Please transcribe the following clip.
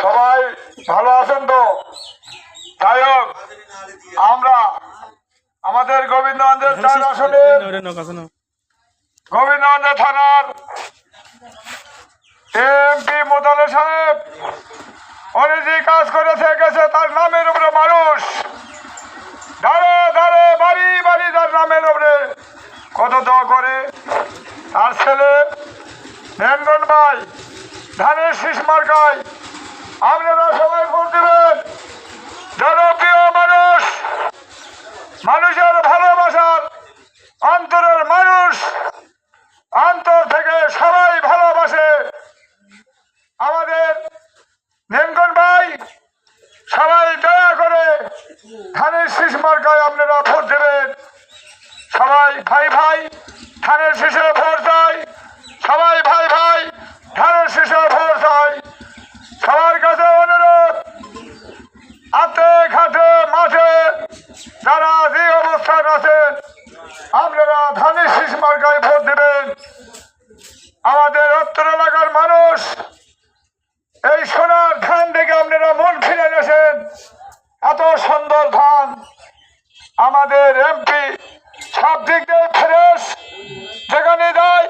সবাই ভালো আছেন তো? যাই হোক, আমরা আমাদের গোবিন্দগঞ্জের 4 আসনের গোবিন্দগঞ্জ থানার এমপি মোতালে সাহেব উনি যে কাজ করেছে গেছে তার নামের উপরে মানুষ ধারে ধারে বাড়ি বাড়ি তার নামের উপরে কত দোয়া করে। তার ছেলে নেনগন ভাই ধানের শীষ মার্কায় আপনারা সবাই ভোট দেবেন। জনপ্রিয় মানুষ, মানুষের ভালোবাসার অন্তরের মানুষ, অন্তর থেকে সবাই ভালোবাসে আমাদের নেনগন ভাই। সবাই দয়া করে ধানের শীষ মার্কায় আপনারা ভোট দেবেন। সবাই ভাই ভাই ধানের শীষে ভোট চাই, সবাই ভাই ভাই ধানের শীষে ভোট চাই। সবার কাছে অনুরোধ, হাতে ঘাটে মাঠে যারা যে অবস্থান আছেন আপনারা ধানের শীষ মার্কায় ভোট দেবেন। আমাদের উত্তর এলাকার মানুষ এই সোনার ধান থেকে আপনারা মন ফিরে নেছেন। এত সুন্দর ধান, আমাদের এমপি সব দিক দিয়ে ফ্রেশ, যেখানে যায়